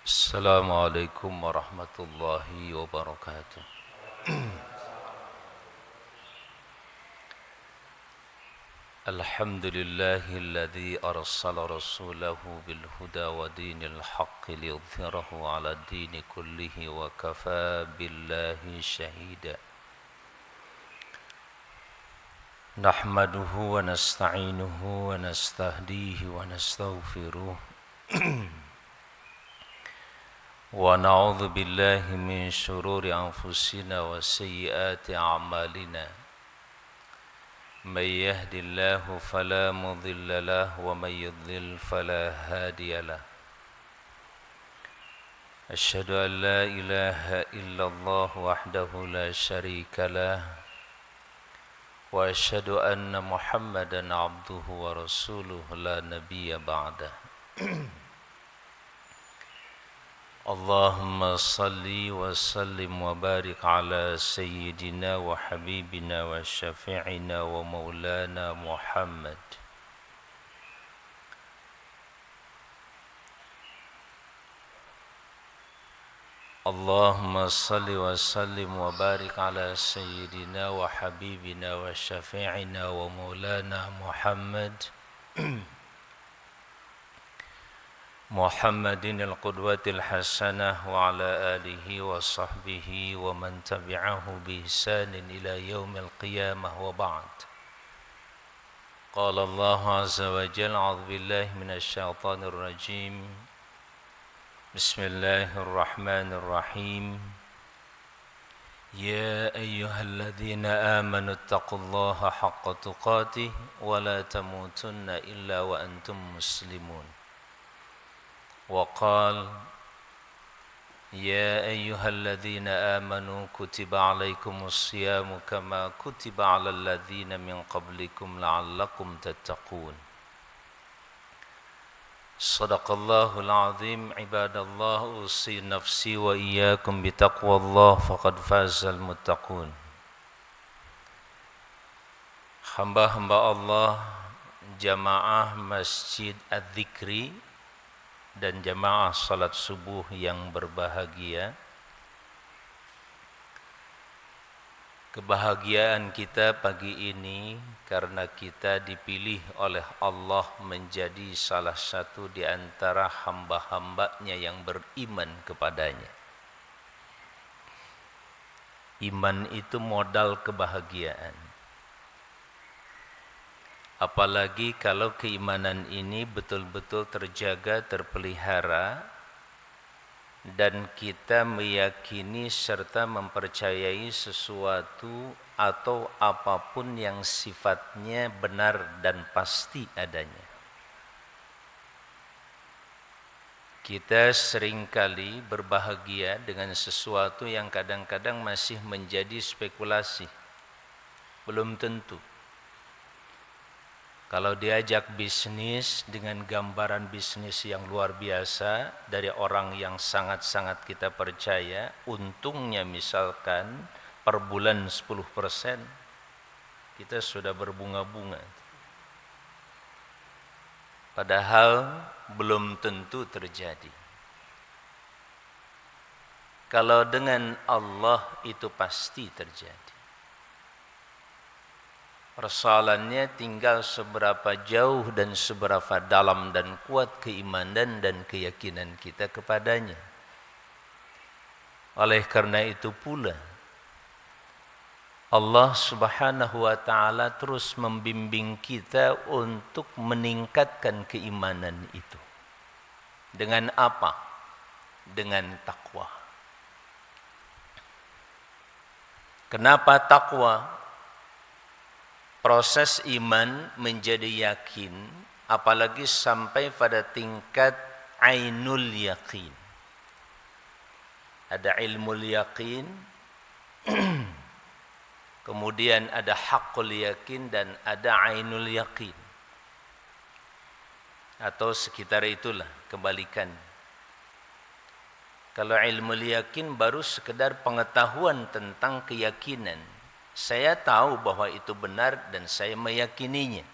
السلام عليكم ورحمة الله وبركاته. الحمد لله الذي أرسل رسوله بالهدى ودين الحق ليظهره على الدين كله وكفى بالله شهيدا. نحمده ونستعينه ونستهديه ونستغفره ونعوذ بالله من شرور أنفسنا وسيئات أعمالنا. من يهد الله فلا مضل له ومن يضلل فلا هادي له. أشهد أن لا إله إلا الله وحده لا شريك له وأشهد أن محمدا عبده ورسوله لا نبي بعده. اللهم صل وسلم وبارك على سيدنا وحبيبنا وشفيعنا ومولانا محمد. اللهم صل وسلم وبارك على سيدنا وحبيبنا وشفيعنا ومولانا محمد محمد القدوة الحسنة وعلى آله وصحبه ومن تبعه بإحسان إلى يوم القيامة وبعد. قال الله عز وجل: أعوذ بالله من الشيطان الرجيم. بسم الله الرحمن الرحيم. يا أيها الذين آمنوا اتقوا الله حق تقاته ولا تموتن إلا وأنتم مسلمون. وقال: يا أيها الذين آمنوا كتب عليكم الصيام كما كتب على الذين من قبلكم لعلكم تتقون. صدق الله العظيم. عباد الله، أوصي نفسي وإياكم بتقوى الله فقد فاز المتقون. Hamba-hamba Allah, jamaah Masjid Adz-Dzikri dan jamaah salat subuh yang berbahagia. Kebahagiaan kita pagi ini karena kita dipilih oleh Allah menjadi salah satu di antara hamba-hambanya yang beriman kepadanya. Iman itu modal kebahagiaan. Apalagi kalau keimanan ini betul-betul terjaga, terpelihara, dan kita meyakini serta mempercayai sesuatu atau apapun yang sifatnya benar dan pasti adanya. Kita seringkali berbahagia dengan sesuatu yang kadang-kadang masih menjadi spekulasi. Belum tentu. Kalau diajak bisnis dengan gambaran bisnis yang luar biasa dari orang yang sangat-sangat kita percaya, untungnya misalkan per bulan 10%, kita sudah berbunga-bunga. Padahal belum tentu terjadi. Kalau dengan Allah itu pasti terjadi. Persoalannya tinggal seberapa jauh dan seberapa dalam dan kuat keimanan dan keyakinan kita kepadanya. Oleh karena itu pula Allah Subhanahu wa ta'ala terus membimbing kita untuk meningkatkan keimanan itu. Dengan apa? Dengan takwa. Kenapa takwa? Proses iman menjadi yakin, apalagi sampai pada tingkat ainul yakin. Ada ilmul yakin, kemudian ada haqqul yakin, dan ada ainul yakin. Atau sekitar itulah, kebalikan. Kalau ilmul yakin baru sekedar pengetahuan tentang keyakinan. Saya tahu bahwa itu benar dan saya meyakininya.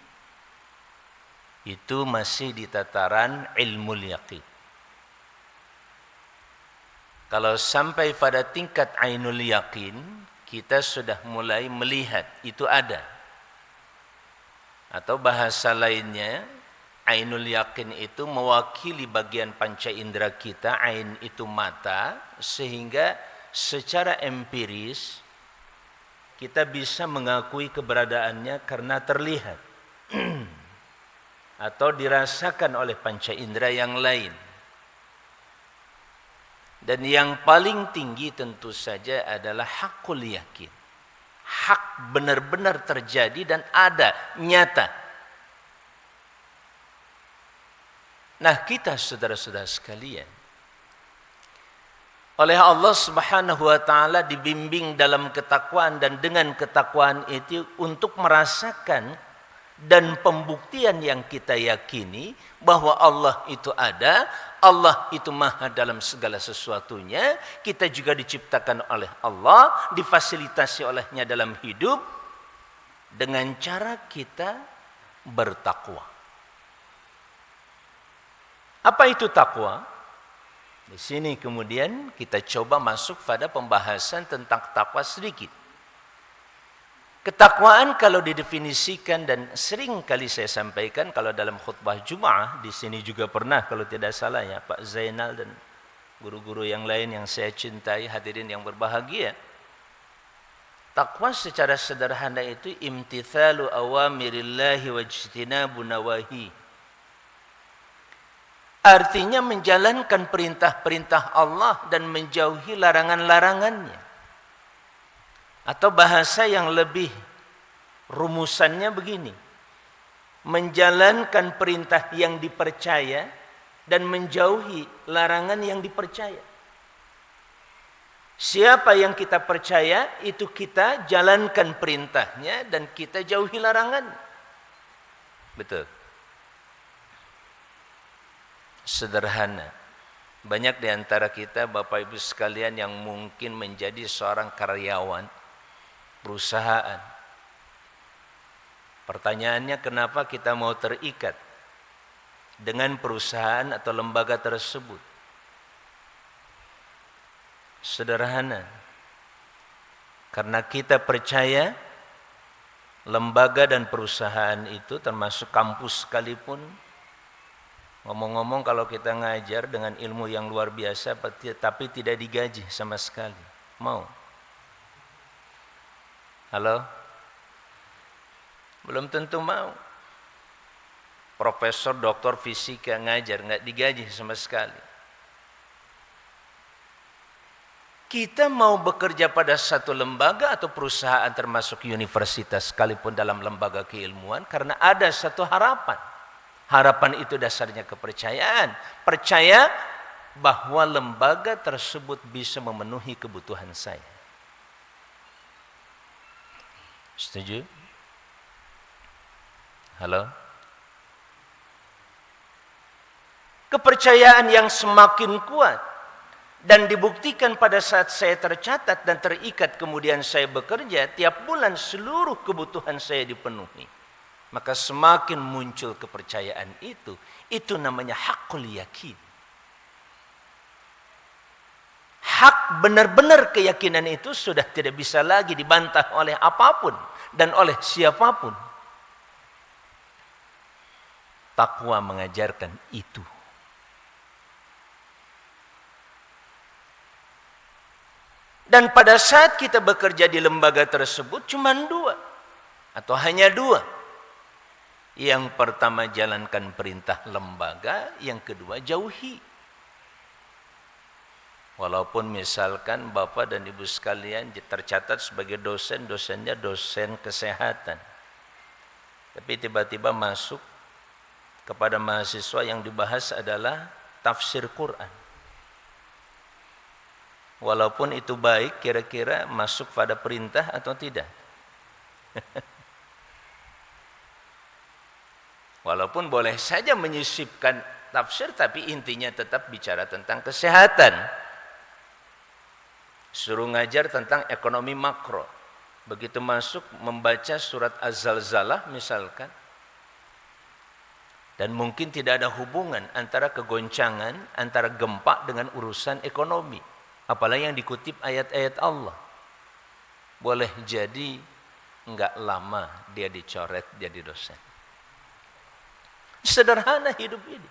Itu masih di tataran ilmul yaqin. Kalau sampai pada tingkat ainul yakin, kita sudah mulai melihat itu ada. Atau bahasa lainnya, ainul yakin itu mewakili bagian panca indera kita, ain itu mata, sehingga secara empiris kita bisa mengakui keberadaannya karena terlihat atau dirasakan oleh panca indera yang lain. Dan yang paling tinggi tentu saja adalah hakul yakin. Hak benar-benar terjadi dan ada, nyata. Nah, kita saudara-saudara sekalian, oleh Allah Subhanahu wa taala dibimbing dalam ketakwaan, dan dengan ketakwaan itu untuk merasakan dan pembuktian yang kita yakini bahwa Allah itu ada, Allah itu maha dalam segala sesuatunya, kita juga diciptakan oleh Allah, difasilitasi olehnya dalam hidup, dengan cara kita bertakwa. Apa itu takwa? Di sini kemudian kita coba masuk pada pembahasan tentang takwa sedikit. Ketakwaan kalau didefinisikan, dan sering kali saya sampaikan kalau dalam khutbah Jumat, di sini juga pernah kalau tidak salah ya Pak Zainal dan guru-guru yang lain yang saya cintai, hadirin yang berbahagia. Takwa secara sederhana itu imtithalu awamirillahi wajtinabu nawahi. Artinya menjalankan perintah-perintah Allah dan menjauhi larangan-larangannya. Atau bahasa yang lebih rumusannya begini: menjalankan perintah yang dipercaya dan menjauhi larangan yang dipercaya. Siapa yang kita percaya, itu kita jalankan perintahnya dan kita jauhi larangan. Betul. Sederhana. Banyak di antara kita Bapak Ibu sekalian yang mungkin menjadi seorang karyawan perusahaan. Pertanyaannya, kenapa kita mau terikat dengan perusahaan atau lembaga tersebut? Sederhana. Karena kita percaya lembaga dan perusahaan itu, termasuk kampus sekalipun, ngomong-ngomong kalau kita ngajar dengan ilmu yang luar biasa tapi tidak digaji sama sekali, mau? Halo? Belum tentu mau. Profesor, doktor fisika ngajar, nggak digaji sama sekali. Kita mau bekerja pada satu lembaga atau perusahaan termasuk universitas sekalipun dalam lembaga keilmuan karena ada satu harapan. Harapan itu dasarnya kepercayaan. Percaya bahwa lembaga tersebut bisa memenuhi kebutuhan saya. Setuju? Halo? Kepercayaan yang semakin kuat dan dibuktikan pada saat saya tercatat dan terikat kemudian saya bekerja, tiap bulan seluruh kebutuhan saya dipenuhi. Maka semakin muncul kepercayaan itu namanya hakul yakin. Hak benar-benar keyakinan itu sudah tidak bisa lagi dibantah oleh apapun dan oleh siapapun. Takwa mengajarkan itu. Dan pada saat kita bekerja di lembaga tersebut cuma dua atau hanya dua. Yang pertama jalankan perintah lembaga, yang kedua jauhi. Walaupun misalkan Bapak dan Ibu sekalian tercatat sebagai dosen, dosennya dosen kesehatan. Tapi tiba-tiba masuk kepada mahasiswa yang dibahas adalah tafsir Quran. Walaupun itu baik, kira-kira masuk pada perintah atau tidak? Walaupun boleh saja menyisipkan tafsir, tapi intinya tetap bicara tentang kesehatan. Suruh ngajar tentang ekonomi makro. Begitu masuk membaca surat Az-Zalzalah misalkan. Dan mungkin tidak ada hubungan antara kegoncangan, antara gempa dengan urusan ekonomi. Apalagi yang dikutip ayat-ayat Allah. Boleh jadi enggak lama dia dicoret jadi dosen. Sederhana hidup ini.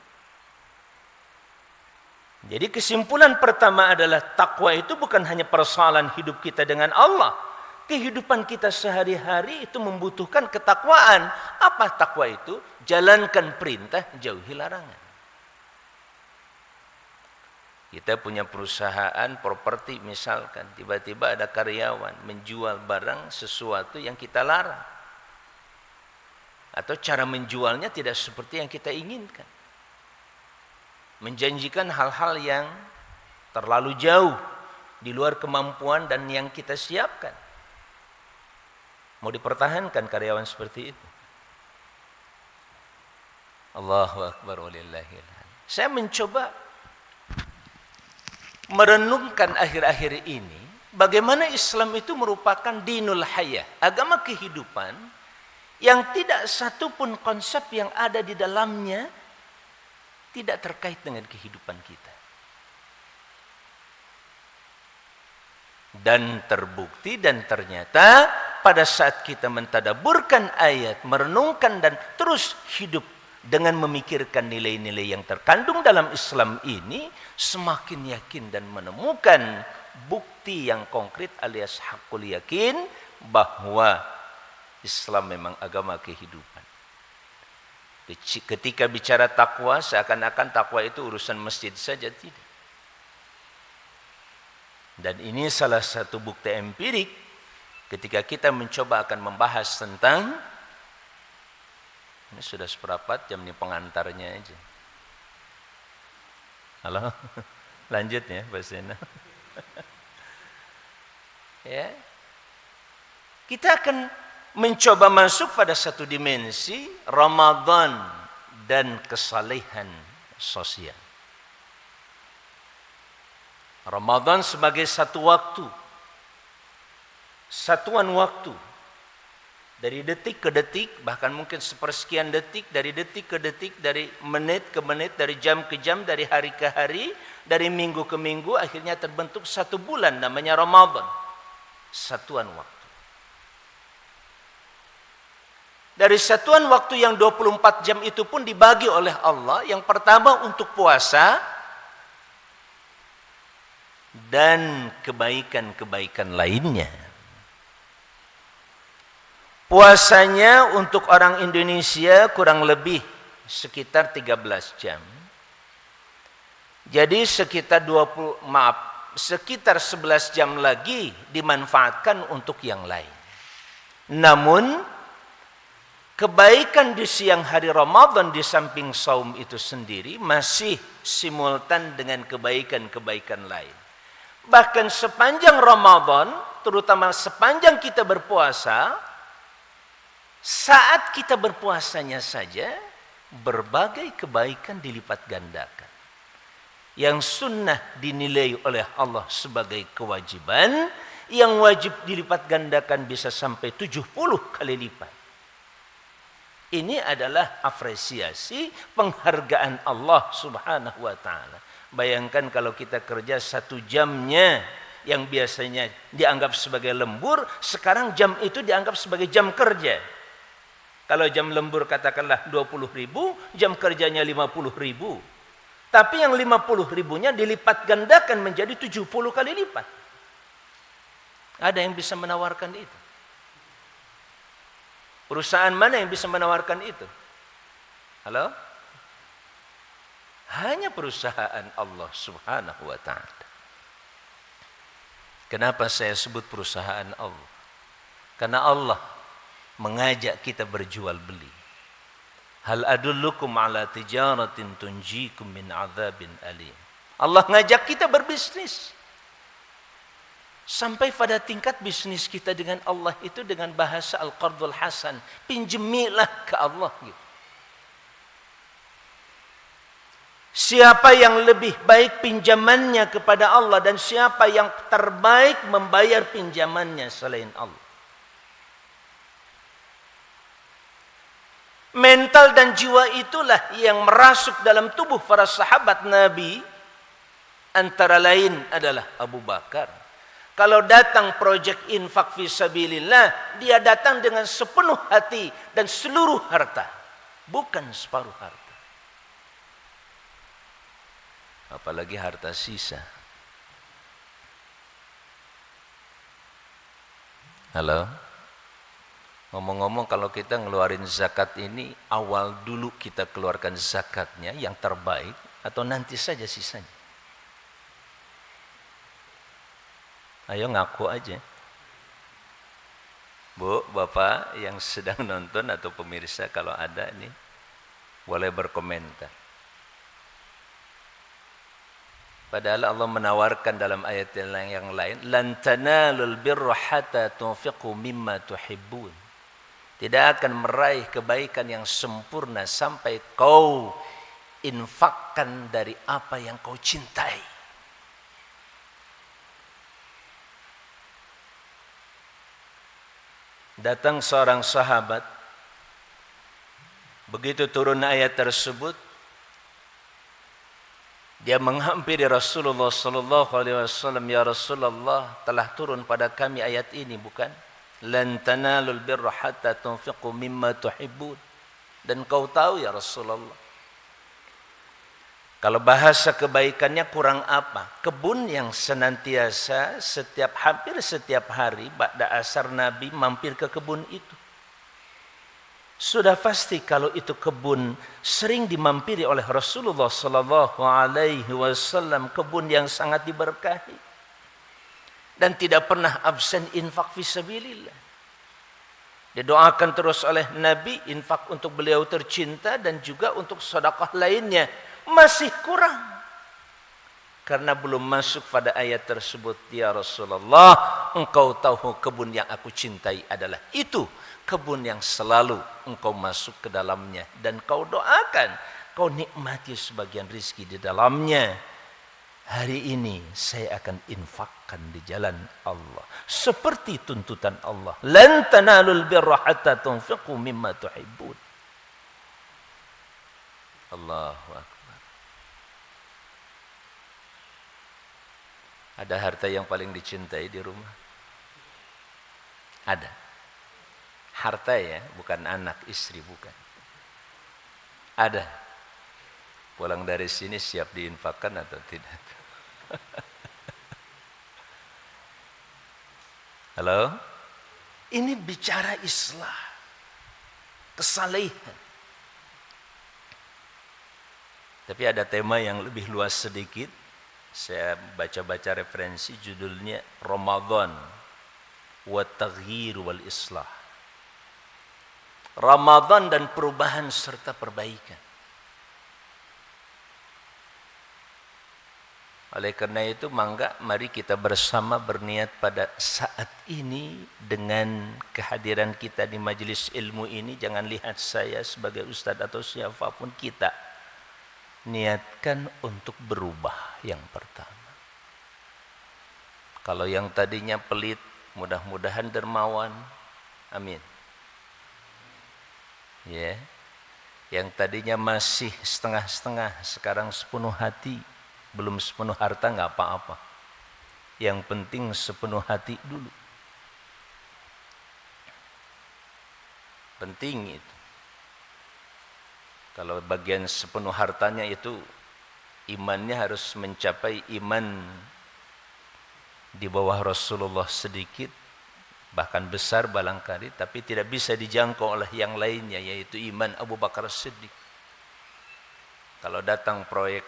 Jadi kesimpulan pertama adalah takwa itu bukan hanya persoalan hidup kita dengan Allah. Kehidupan kita sehari-hari itu membutuhkan ketakwaan. Apa takwa itu? Jalankan perintah, jauhi larangan. Kita punya perusahaan properti misalkan, tiba-tiba ada karyawan menjual barang sesuatu yang kita larang. Atau cara menjualnya tidak seperti yang kita inginkan. Menjanjikan hal-hal yang terlalu jauh di luar kemampuan dan yang kita siapkan. Mau dipertahankan karyawan seperti itu. Allahu Akbar walillahil hamd. Saya mencoba merenungkan akhir-akhir ini bagaimana Islam itu merupakan dinul hayah, agama kehidupan yang tidak satu pun konsep yang ada di dalamnya tidak terkait dengan kehidupan kita. Dan terbukti dan ternyata pada saat kita mentadaburkan ayat, merenungkan dan terus hidup dengan memikirkan nilai-nilai yang terkandung dalam Islam ini, semakin yakin dan menemukan bukti yang konkret alias hakul yakin bahwa Islam memang agama kehidupan. Ketika bicara takwa, seakan-akan takwa itu urusan masjid saja, tidak. Dan ini salah satu bukti empirik ketika kita mencoba akan membahas tentang, ini sudah seperempat jam nih pengantarnya aja. Halo, lanjut ya Pak Sena. Ya, kita akan mencoba masuk pada satu dimensi Ramadan dan kesalehan sosial. Ramadan sebagai satu waktu, satuan waktu, dari detik ke detik, bahkan mungkin sepersekian detik, dari detik ke detik, dari menit ke menit, dari jam ke jam, dari hari ke hari, dari minggu ke minggu, akhirnya terbentuk satu bulan namanya Ramadan. Satuan waktu. Dari satuan waktu yang 24 jam itu pun dibagi oleh Allah. Yang pertama untuk puasa dan kebaikan-kebaikan lainnya. Puasanya untuk orang Indonesia kurang lebih sekitar 13 jam. Jadi sekitar 11 jam lagi dimanfaatkan untuk yang lain. Namun kebaikan di siang hari Ramadan di samping saum itu sendiri masih simultan dengan kebaikan-kebaikan lain. Bahkan sepanjang Ramadan, terutama sepanjang kita berpuasa, saat kita berpuasanya saja, berbagai kebaikan dilipat gandakan. Yang sunnah dinilai oleh Allah sebagai kewajiban, yang wajib dilipat gandakan bisa sampai 70 kali lipat. Ini adalah apresiasi penghargaan Allah Subhanahu wa ta'ala. Bayangkan kalau kita kerja 1 jamnya yang biasanya dianggap sebagai lembur, sekarang jam itu dianggap sebagai jam kerja. Kalau jam lembur katakanlah 20.000, jam kerjanya 50.000. Tapi yang 50.000-nya dilipat gandakan menjadi 70 kali lipat. Ada yang bisa menawarkan itu? Perusahaan mana yang bisa menawarkan itu? Halo? Hanya perusahaan Allah Subhanahu wa ta'ala. Kenapa saya sebut perusahaan Allah? Karena Allah mengajak kita berjual beli. Hal adullukum ala tijaratin tunjikum min adzabin alim. Allah ngajak kita berbisnis. Sampai pada tingkat bisnis kita dengan Allah itu dengan bahasa al-qardul hasan. Pinjemilah ke Allah gitu. Siapa yang lebih baik pinjamannya kepada Allah dan siapa yang terbaik membayar pinjamannya selain Allah. Mental dan jiwa itulah yang merasuk dalam tubuh para sahabat Nabi Antara lain adalah Abu Bakar. Kalau datang proyek infak fisabilillah, dia datang dengan sepenuh hati dan seluruh harta, bukan separuh harta. Apalagi harta sisa. Halo? Ngomong-ngomong, kalau kita ngeluarin zakat ini, awal dulu kita keluarkan zakatnya yang terbaik atau nanti saja sisanya? Ayo ngaku aja. Bu, Bapak yang sedang nonton atau pemirsa kalau ada nih, boleh berkomentar. Padahal Allah menawarkan dalam ayat yang lain, lan tanalul birra hatta tunfiqu mimma tuhibbun. Tidak akan meraih kebaikan yang sempurna sampai kau infakkan dari apa yang kau cintai. Datang seorang sahabat, begitu turun ayat tersebut, dia menghampiri Rasulullah sallallahu alaihi wasallam, ya Rasulullah, telah turun pada kami ayat ini bukan? Lan tanalul birra hatta tunfiqu mimma tuhibbun. Dan kau tahu ya Rasulullah, kalau bahasa kebaikannya kurang apa? Kebun yang senantiasa hampir setiap hari ba'da asar Nabi mampir ke kebun itu. Sudah pasti kalau itu kebun sering dimampiri oleh Rasulullah sallallahu alaihi wasallam, kebun yang sangat diberkahi dan tidak pernah absen infak fisabilillah. Didoakan terus oleh Nabi infak untuk beliau tercinta dan juga untuk sedekah lainnya. Masih kurang karena belum masuk pada ayat tersebut. Ya Rasulullah, engkau tahu kebun yang aku cintai adalah itu, kebun yang selalu engkau masuk ke dalamnya dan kau doakan, kau nikmati sebagian rizki di dalamnya. Hari ini saya akan infakkan di jalan Allah seperti tuntutan Allah, lan tanalul birra hatta tunfiqu mimma tuhibbun. Allahu akbar. Ada harta yang paling dicintai di rumah? Ada. Harta ya, bukan anak, istri, bukan. Ada. Pulang dari sini siap diinfakkan atau tidak? Halo? Ini bicara islah, kesalehan. Tapi ada tema yang lebih luas sedikit. Saya baca-baca referensi, judulnya Ramadan wa Taghyir wal Islah. Ramadan dan perubahan serta perbaikan. Oleh karena itu, mari kita bersama berniat pada saat ini dengan kehadiran kita di majelis ilmu ini. Jangan lihat saya sebagai ustadz atau siapapun, kita niatkan untuk berubah yang pertama. Kalau yang tadinya pelit, mudah-mudahan dermawan. Amin. Ya. Yang tadinya masih setengah-setengah, sekarang sepenuh hati. Belum sepenuh harta nggak apa-apa. Yang penting sepenuh hati dulu. Penting itu. Kalau bagian sepenuh hartanya itu imannya harus mencapai iman di bawah Rasulullah sedikit, bahkan besar barangkali, tapi tidak bisa dijangkau oleh yang lainnya, yaitu iman Abu Bakar Siddiq. Kalau datang proyek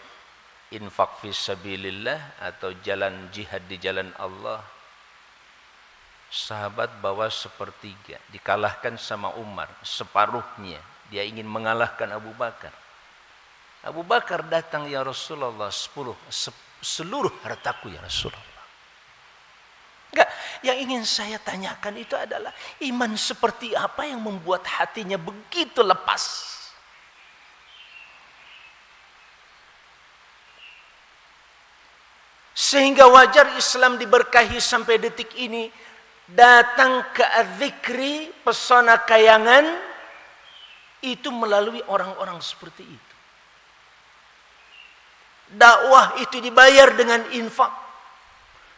infak fisabilillah atau jalan jihad di jalan Allah, sahabat bawa sepertiga, dikalahkan sama Umar separuhnya. Dia ingin mengalahkan Abu Bakar. Abu Bakar datang, ya Rasulullah, seluruh hartaku ya Rasulullah. Enggak, yang ingin saya tanyakan itu adalah iman seperti apa yang membuat hatinya begitu lepas. Sehingga wajar Islam diberkahi sampai detik ini. Datang ke adzikri, pesona kayangan, itu melalui orang-orang seperti itu. Dakwah itu dibayar dengan infak.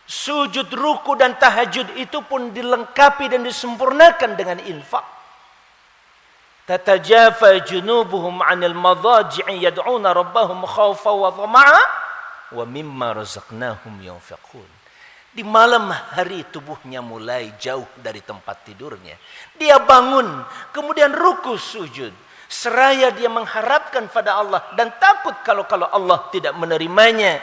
Sujud, ruku dan tahajud itu pun dilengkapi dan disempurnakan dengan infak. Tatajafa junubuhum 'anil madaji'i yad'una rabbahum khawfan wa tama'a wa mimma razaqnahum yunfiqun. Di malam hari tubuhnya mulai jauh dari tempat tidurnya. Dia bangun, kemudian ruku sujud. Seraya dia mengharapkan pada Allah dan takut kalau Allah tidak menerimanya.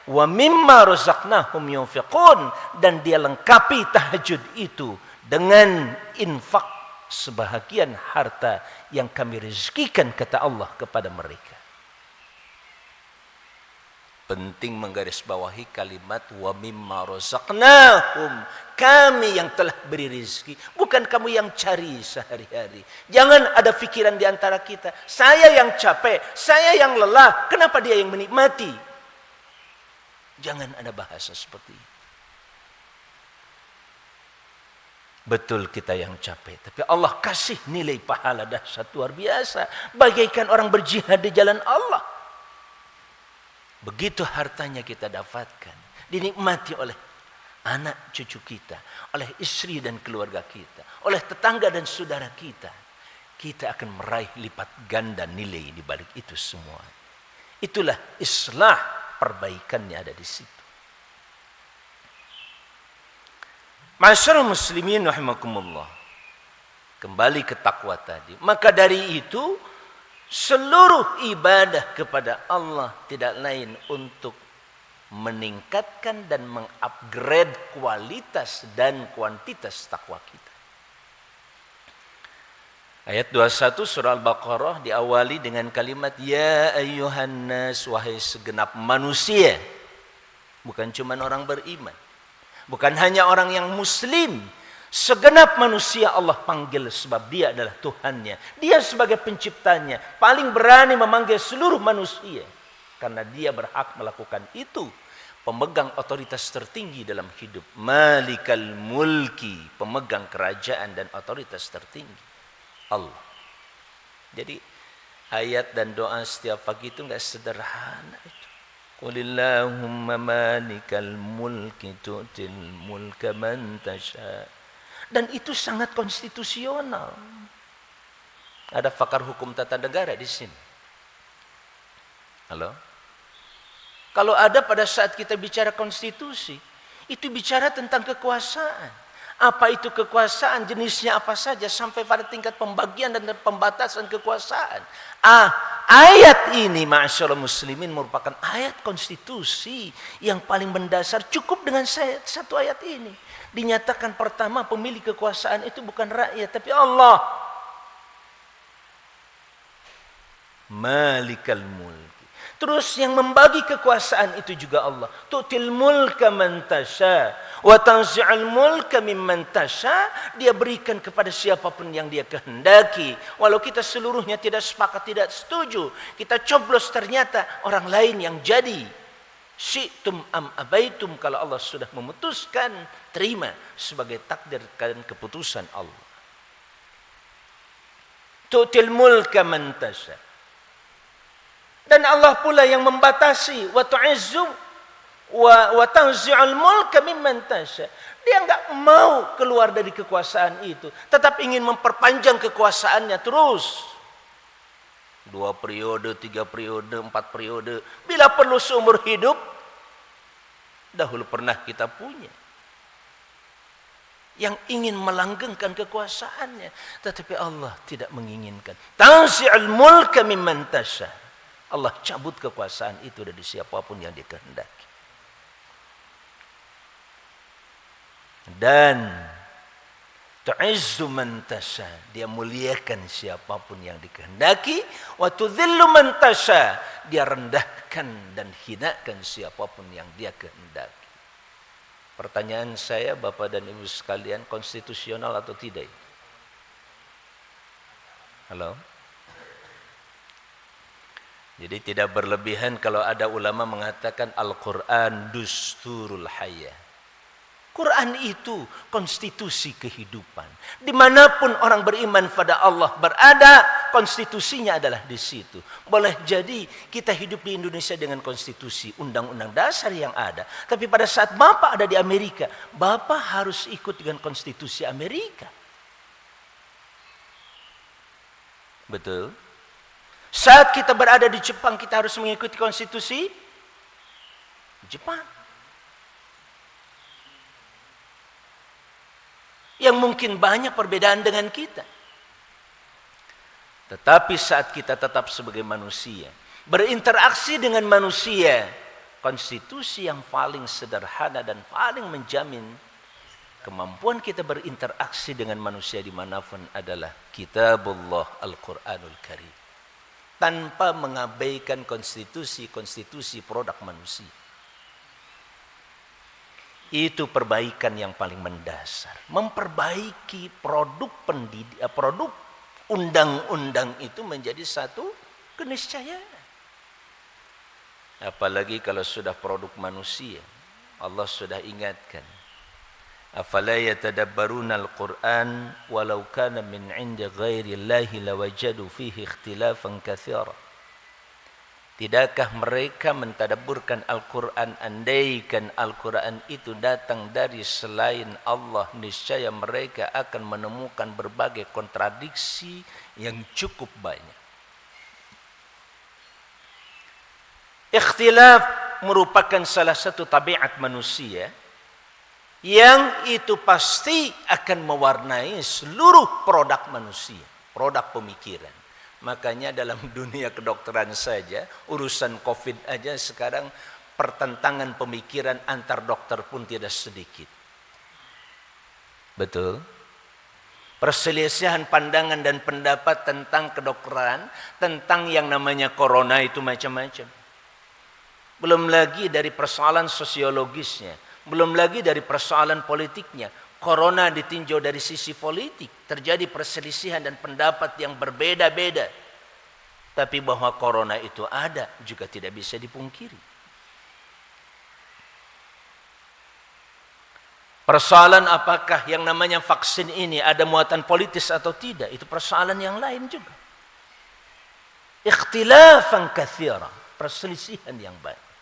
Wa mimma razaqnahum yunfiqun, dan dia lengkapi tahajud itu dengan infak sebahagian harta yang kami rezekikan, kata Allah kepada mereka. Penting menggarisbawahi kalimat wa mimma razaqnahum, kami yang telah beri rezeki, bukan kamu yang cari sehari-hari. Jangan ada pikiran di antara kita, saya yang capek, saya yang lelah, kenapa dia yang menikmati? Jangan ada bahasa seperti itu. Betul kita yang capek, tapi Allah kasih nilai pahala dahsyat luar biasa, bagaikan orang berjihad di jalan Allah. Begitu hartanya kita dapatkan, dinikmati oleh anak cucu kita, oleh istri dan keluarga kita, oleh tetangga dan saudara kita, kita akan meraih lipat ganda nilai di balik itu semua. Itulah islah, perbaikannya ada di situ. Ma'asyiral muslimin rahimakumullah. Kembali ke takwa tadi. Maka dari itu seluruh ibadah kepada Allah tidak lain untuk meningkatkan dan mengupgrade kualitas dan kuantitas takwa kita. Ayat 21 surah Al-Baqarah diawali dengan kalimat ya ayyuhan nas, wahai segenap manusia. Bukan cuma orang beriman, bukan hanya orang yang muslim. Segenap manusia Allah panggil sebab dia adalah Tuhannya. Dia sebagai penciptanya paling berani memanggil seluruh manusia, karena dia berhak melakukan itu. Pemegang otoritas tertinggi dalam hidup, Malikal Mulki, pemegang kerajaan dan otoritas tertinggi, Allah. Jadi ayat dan doa setiap pagi itu enggak sederhana itu. Qulillahumma malikal mulki tu'til mulka man tasha. Dan itu sangat konstitusional. Ada pakar hukum tata negara di sini. Halo? Kalau ada pada saat kita bicara konstitusi, itu bicara tentang kekuasaan. Apa itu kekuasaan, jenisnya apa saja, sampai pada tingkat pembagian dan pembatasan kekuasaan. Ayat ini, ma'asyiral muslimin, merupakan ayat konstitusi yang paling mendasar. Cukup dengan satu ayat ini. Dinyatakan pertama, pemilik kekuasaan itu bukan rakyat, tapi Allah. Malikal mulki. Terus yang membagi kekuasaan itu juga Allah. Tu'til mulka man tasha wa tanzi'ul mulka mimman tasha. Dia berikan kepada siapapun yang dia kehendaki. Walau kita seluruhnya tidak sepakat, tidak setuju, kita coblos, ternyata orang lain yang jadi. Syi'tum am abaitum, kalau Allah sudah memutuskan, terima sebagai takdir dan keputusan Allah. Tu'til mulka man tasha. Dan Allah pula yang membatasi wa tu'izzu wa tanzi'ul mulka mimman tasha. Dia enggak mau keluar dari kekuasaan itu, tetap ingin memperpanjang kekuasaannya terus. 2 periode, 3 periode, 4 periode, bila perlu seumur hidup. Dahulu pernah kita punya yang ingin melanggengkan kekuasaannya, tetapi Allah tidak menginginkan. Tanzi'ul mulka mimman tasha. Allah cabut kekuasaan itu dari siapapun yang dikehendaki. Dan tu'izzu man tasha, dia muliakan siapapun yang dikehendaki. Wa tudhillu man tasha, dia rendahkan dan hinakan siapapun yang dia kehendaki. Pertanyaan saya, Bapak dan Ibu sekalian, konstitusional atau tidak? Halo? Jadi tidak berlebihan kalau ada ulama mengatakan Al-Quran dusturul hayah. Quran itu konstitusi kehidupan. Dimanapun orang beriman pada Allah berada, konstitusinya adalah di situ. Boleh jadi kita hidup di Indonesia dengan konstitusi, undang-undang dasar yang ada. Tapi pada saat Bapak ada di Amerika, Bapak harus ikut dengan konstitusi Amerika. Betul? Saat kita berada di Jepang, kita harus mengikuti konstitusi Jepang. Yang mungkin banyak perbedaan dengan kita. Tetapi saat kita tetap sebagai manusia, berinteraksi dengan manusia, konstitusi yang paling sederhana dan paling menjamin kemampuan kita berinteraksi dengan manusia dimanapun adalah Kitabullah Al-Quranul Karim. Tanpa mengabaikan konstitusi produk manusia. Itu perbaikan yang paling mendasar. Memperbaiki produk produk undang-undang itu menjadi satu keniscayaan. Apalagi kalau sudah produk manusia. Allah sudah ingatkan. Afala yatadabbaruna al-Qur'an walau kana min 'indi ghairi Allahi lawajadu fihi ikhtilafan katsira. Tidakkah mereka mentadabburkan Al-Quran, andaikan Al-Quran itu datang dari selain Allah, niscaya mereka akan menemukan berbagai kontradiksi yang cukup banyak. Ikhtilaf merupakan salah satu tabiat manusia yang itu pasti akan mewarnai seluruh produk manusia, produk pemikiran. Makanya dalam dunia kedokteran saja, urusan COVID aja sekarang pertentangan pemikiran antar dokter pun tidak sedikit. Betul? Perselisihan pandangan dan pendapat tentang kedokteran, tentang yang namanya corona itu macam-macam. Belum lagi dari persoalan sosiologisnya, belum lagi dari persoalan politiknya. Corona ditinjau dari sisi politik, terjadi perselisihan dan pendapat yang berbeda-beda. Tapi bahwa corona itu ada juga tidak bisa dipungkiri. Persoalan apakah yang namanya vaksin ini ada muatan politis atau tidak, itu persoalan yang lain juga. Ikhtilafan katsira, perselisihan yang banyak.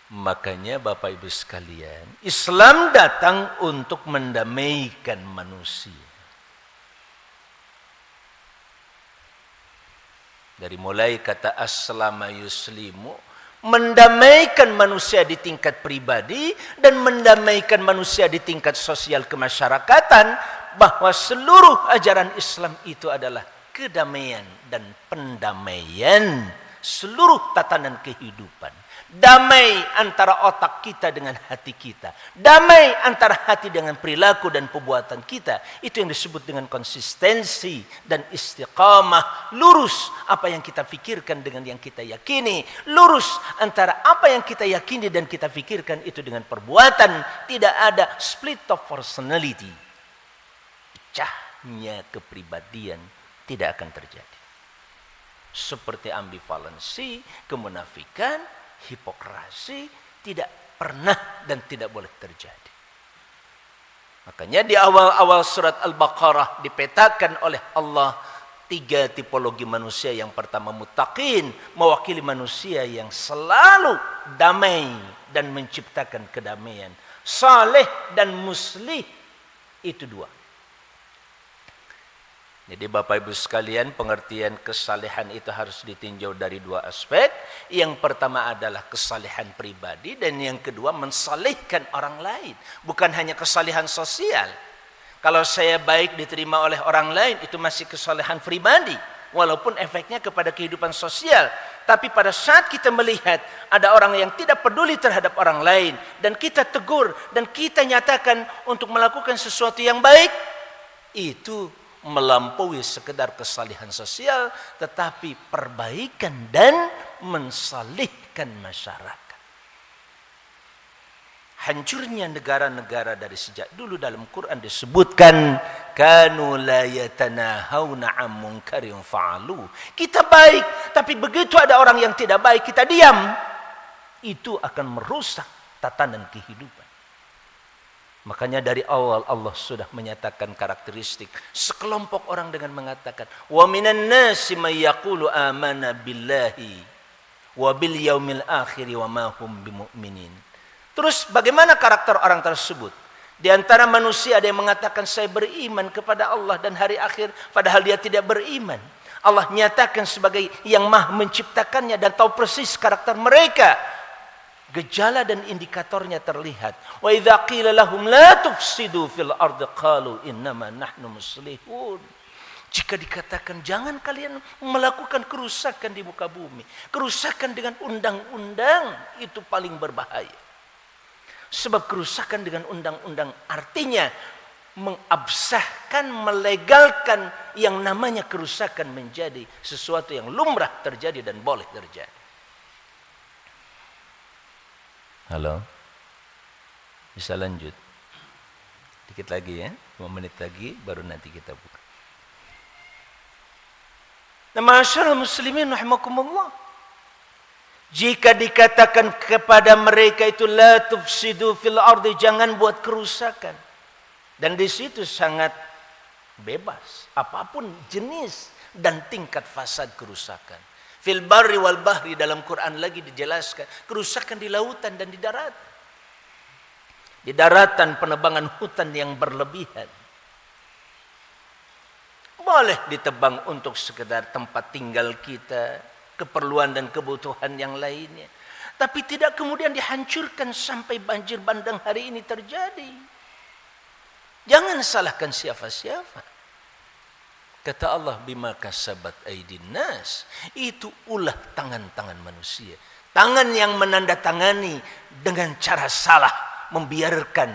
Makanya Bapak Ibu sekalian, Islam datang untuk mendamaikan manusia. Dari mulai kata aslama yuslimu, mendamaikan manusia di tingkat pribadi dan mendamaikan manusia di tingkat sosial kemasyarakatan, bahwa seluruh ajaran Islam itu adalah kedamaian dan pendamaian seluruh tatanan kehidupan. Damai antara otak kita dengan hati kita. Damai antara hati dengan perilaku dan perbuatan kita. Itu yang disebut dengan konsistensi dan istiqamah. Lurus apa yang kita pikirkan dengan yang kita yakini. Lurus antara apa yang kita yakini dan kita pikirkan itu dengan perbuatan. Tidak ada split of personality. Pecahnya kepribadian tidak akan terjadi. Seperti ambivalensi, kemunafikan, hipokrasi tidak pernah dan tidak boleh terjadi. Makanya di awal-awal surat Al-Baqarah dipetakan oleh Allah 3 tipologi manusia. Yang pertama muttaqin, mewakili manusia yang selalu damai dan menciptakan kedamaian. Saleh dan muslih, itu 2. Jadi Bapak Ibu sekalian, pengertian kesalehan itu harus ditinjau dari 2 aspek. Yang pertama adalah kesalehan pribadi, dan yang kedua mensalihkan orang lain. Bukan hanya kesalehan sosial. Kalau saya baik diterima oleh orang lain, itu masih kesalehan pribadi. Walaupun efeknya kepada kehidupan sosial. Tapi pada saat kita melihat ada orang yang tidak peduli terhadap orang lain, dan kita tegur, dan kita nyatakan untuk melakukan sesuatu yang baik, itu melampaui sekedar kesalihan sosial, tetapi perbaikan dan mensalihkan masyarakat. Hancurnya negara-negara dari sejak dulu dalam Quran disebutkan kanu la yatanahawna 'an munkarin fa'alu. Kita baik, tapi begitu ada orang yang tidak baik kita diam, itu akan merusak tatanan kehidupan. Makanya dari awal Allah sudah menyatakan karakteristik sekelompok orang dengan mengatakan wa minan nasi may yaqulu amana billahi wa bil yaumil akhir wa ma hum bimumin. Terus bagaimana karakter orang tersebut? Di antara manusia ada yang mengatakan saya beriman kepada Allah dan hari akhir padahal dia tidak beriman. Allah nyatakan sebagai yang Maha menciptakannya dan tahu persis karakter mereka. Gejala dan indikatornya terlihat. Wa idza qila lahum la tufsidu fil ardi qalu innama nahnu muslihun. Jika dikatakan jangan kalian melakukan kerusakan di muka bumi, kerusakan dengan undang-undang itu paling berbahaya. Sebab kerusakan dengan undang-undang artinya mengabsahkan, melegalkan yang namanya kerusakan menjadi sesuatu yang lumrah terjadi dan boleh terjadi. Halo? Bisa lanjut? Dikit lagi ya, 5 menit lagi baru nanti kita buka. Nah, ma'asyiral muslimin rahimakumullah. Jika dikatakan kepada mereka itu la tufsidu fil ardi, jangan buat kerusakan. Dan di situ sangat bebas, apapun jenis dan tingkat fasad kerusakan. Fil barri wal bahri, dalam Quran lagi dijelaskan kerusakan di lautan dan di darat. Di daratan penebangan hutan yang berlebihan. Boleh ditebang untuk sekedar tempat tinggal kita, keperluan dan kebutuhan yang lainnya. Tapi tidak kemudian dihancurkan sampai banjir bandang hari ini terjadi. Jangan salahkan siapa-siapa. Kata Allah, bima kasabat aidin nas, itu ulah tangan-tangan manusia. Tangan yang menandatangani dengan cara salah, membiarkan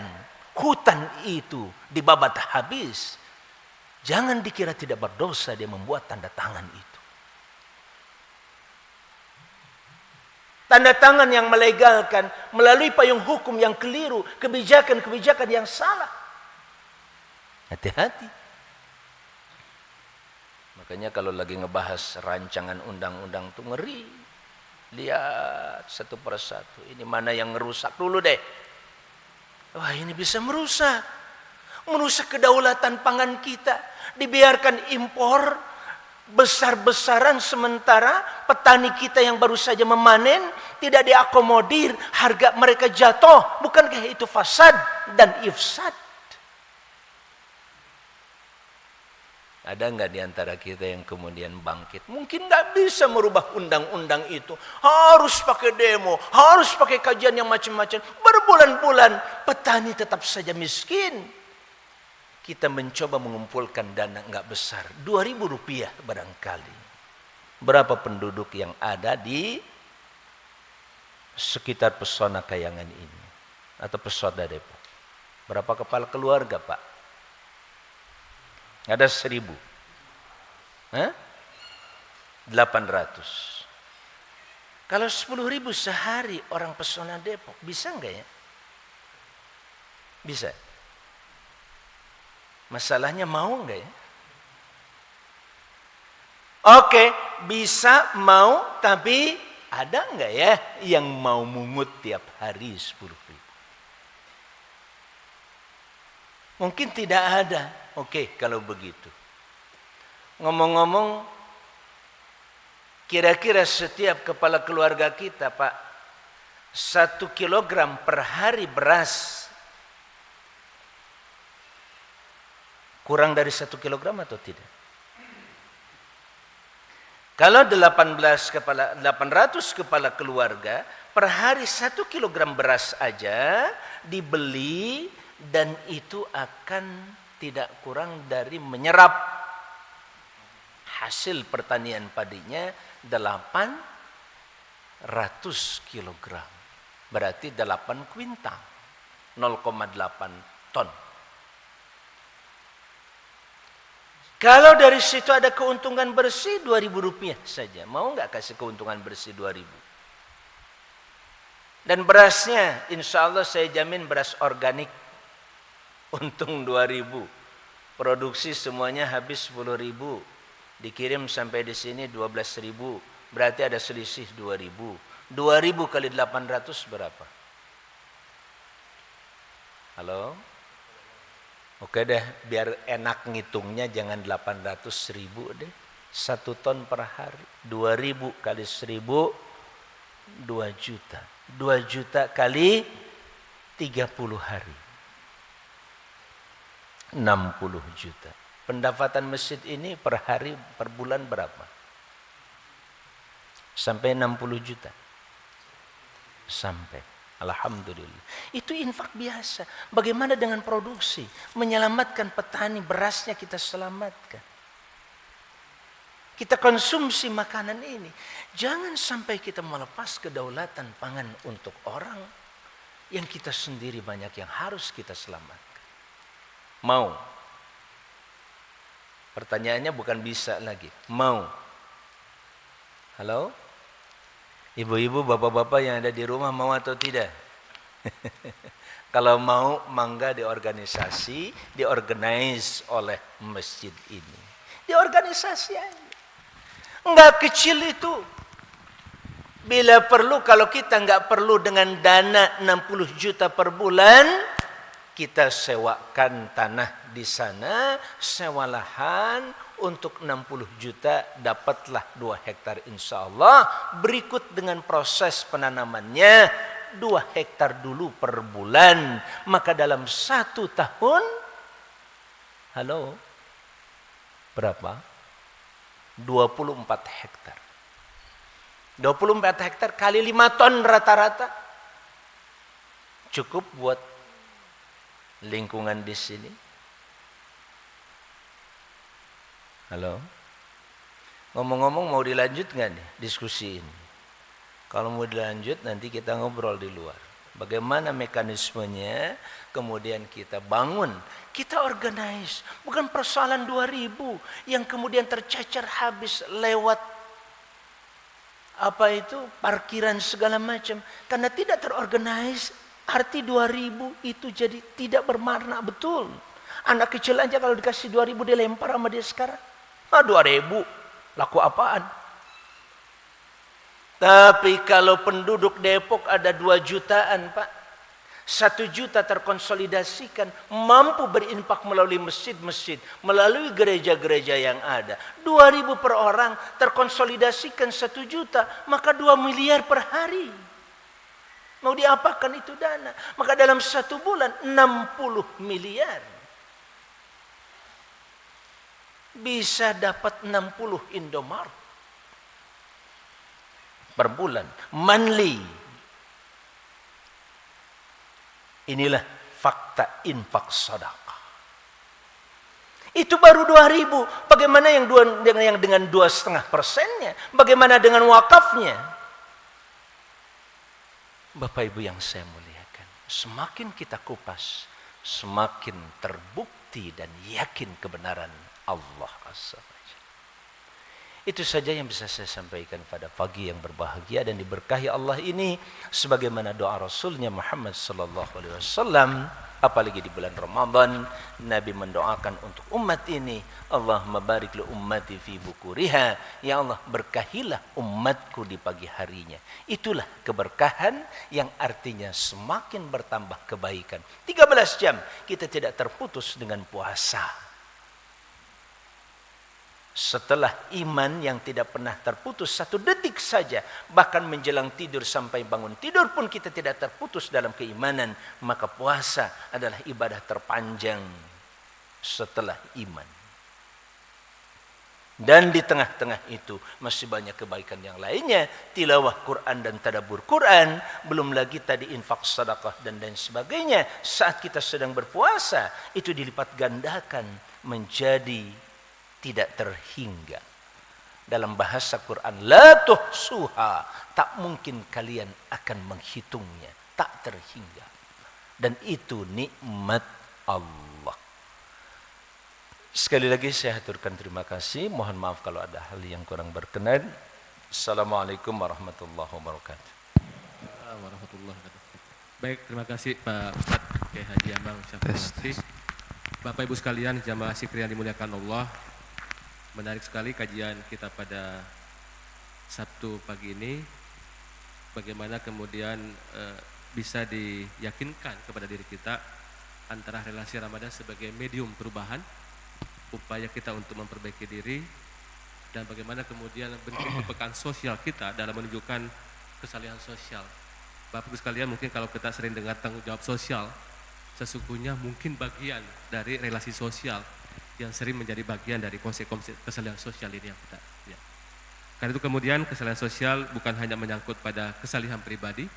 hutan itu dibabat habis. Jangan dikira tidak berdosa dia membuat tanda tangan itu. Tanda tangan yang melegalkan melalui payung hukum yang keliru, kebijakan-kebijakan yang salah. Hati-hati. Makanya kalau lagi ngebahas rancangan undang-undang itu ngeri. Lihat satu persatu. Ini mana yang ngerusak dulu deh. Wah, ini bisa merusak. Merusak kedaulatan pangan kita. Dibiarkan impor besar-besaran sementara petani kita yang baru saja memanen tidak diakomodir, harga mereka jatuh. Bukankah itu fasad dan ifsad? Ada nggak di antara kita yang kemudian bangkit? Mungkin nggak bisa merubah undang-undang itu. Harus pakai demo, harus pakai kajian yang macam-macam. Berbulan-bulan, petani tetap saja miskin. Kita mencoba mengumpulkan dana nggak besar, Rp2.000 barangkali. Berapa penduduk yang ada di sekitar Pesona Kayangan ini? Atau Pesona Depok? Berapa kepala keluarga, Pak? Ada 1.000. 800. Kalau 10.000 sehari orang Pesona Depok, bisa enggak ya? Bisa. Masalahnya mau enggak ya? Oke, bisa, mau, tapi ada enggak ya yang mau mungut tiap hari 10.000? Mungkin tidak ada. Oke, kalau begitu. Ngomong-ngomong, kira-kira setiap kepala keluarga kita, Pak, 1 kilogram per hari beras kurang dari 1 kilogram atau tidak? Kalau 800 kepala keluarga, per hari 1 kilogram beras aja dibeli dan itu akan tidak kurang dari menyerap hasil pertanian padinya 800 kilogram. Berarti 8 kuintal, 0,8 ton. Kalau dari situ ada keuntungan bersih Rp2.000 saja. Mau nggak kasih keuntungan bersih 2.000? Dan berasnya insya Allah saya jamin beras organik. Untung 2.000. Produksi semuanya habis 10.000. Dikirim sampai di sini 12.000. Berarti ada selisih 2.000. 2.000 kali 800 berapa? Halo? Oke deh, biar enak ngitungnya jangan 800.000 deh. 1 ton per hari. 2.000 kali 1.000, 2 juta. 2 juta kali 30 hari. 60 juta. Pendapatan masjid ini per hari, per bulan berapa? Sampai 60 juta. Sampai. Alhamdulillah. Itu infak biasa. Bagaimana dengan produksi? Menyelamatkan petani, berasnya kita selamatkan. Kita konsumsi makanan ini. Jangan sampai kita melepas kedaulatan pangan untuk orang yang kita sendiri banyak yang harus kita selamatkan. Mau? Pertanyaannya bukan bisa lagi. Mau? Halo? Ibu-ibu, bapak-bapak yang ada di rumah mau atau tidak? Kalau mau, mangga diorganisasi, diorganize oleh masjid ini. Diorganisasi aja. Enggak kecil itu. Bila perlu, kalau kita enggak perlu dengan dana 60 juta per bulan, kita sewakan tanah di sana, sewa lahan, untuk 60 juta dapatlah 2 hektar insya Allah. Berikut dengan proses penanamannya 2 hektar dulu per bulan. Maka dalam 1 tahun, halo, berapa? 24 hektar. 24 hektar kali 5 ton rata-rata. Cukup buat lingkungan di sini. Halo? Ngomong-ngomong mau dilanjut nggak nih diskusi ini? Kalau mau dilanjut nanti kita ngobrol di luar. Bagaimana mekanismenya, kemudian kita bangun, kita organize. Bukan persoalan 2.000 yang kemudian tercecer habis lewat apa itu parkiran segala macam. Karena tidak terorganize, arti 2.000 itu jadi tidak bermakna betul. Anak kecil aja kalau dikasih 2.000 dilempar sama dia sekarang. 2.000 laku apaan? Tapi kalau penduduk Depok ada 2 jutaan Pak, 1 juta terkonsolidasikan, mampu berinfak melalui masjid-masjid, melalui gereja-gereja yang ada. 2.000 per orang terkonsolidasikan 1 juta, maka 2 miliar per hari. Mau diapakan itu dana? Maka dalam 1 bulan 60 miliar. Bisa dapat 60 Indomaret per bulan, monthly. Inilah fakta infak sedekah. Itu baru 2.000. Bagaimana yang dengan 2,5%-nya? Bagaimana dengan wakafnya? Bapak Ibu yang saya muliakan, semakin kita kupas, semakin terbukti dan yakin kebenaran Allah Azza wa Jalla. Itu saja yang bisa saya sampaikan pada pagi yang berbahagia dan diberkahi Allah ini, sebagaimana doa Rasulnya Muhammad sallallahu alaihi wasallam. Apalagi di bulan Ramadan, Nabi mendoakan untuk umat ini, Allahumma barik li ummati fi bukuriha, ya Allah berkahilah umatku di pagi harinya. Itulah keberkahan yang artinya semakin bertambah kebaikan. 13 jam kita tidak terputus dengan puasa. Setelah iman yang tidak pernah terputus 1 detik saja, bahkan menjelang tidur sampai bangun tidur pun kita tidak terputus dalam keimanan, maka puasa adalah ibadah terpanjang setelah iman. Dan di tengah-tengah itu masih banyak kebaikan yang lainnya, tilawah Quran dan tadabbur Quran, belum lagi tadi infak sedekah dan lain sebagainya. Saat kita sedang berpuasa, itu dilipat gandakan menjadi tidak terhingga. Dalam bahasa Quran, la tuhsuha, tak mungkin kalian akan menghitungnya, tak terhingga. Dan itu nikmat Allah. Sekali lagi saya haturkan terima kasih. Mohon maaf kalau ada hal yang kurang berkenan. Assalamualaikum warahmatullahi wabarakatuh. Warahmatullahi wabarakatuh. Baik, terima kasih Pak Ustadz Kiai Haji Ambang Syafruddin. Bapak Ibu sekalian, jamaah zikir yang dimuliakan Allah, menarik sekali kajian kita pada Sabtu pagi ini. Bagaimana kemudian bisa diyakinkan kepada diri kita antara relasi Ramadan sebagai medium perubahan, upaya kita untuk memperbaiki diri, dan bagaimana kemudian bentuk kepekaan sosial kita dalam menunjukkan kesalehan sosial. Bapak Ibu sekalian, mungkin kalau kita sering dengar tanggung jawab sosial, sesungguhnya mungkin bagian dari relasi sosial yang sering menjadi bagian dari konsep-konsep kesalehan sosial ini yang kita lihat. Karena itu kemudian kesalehan sosial bukan hanya menyangkut pada kesalehan pribadi,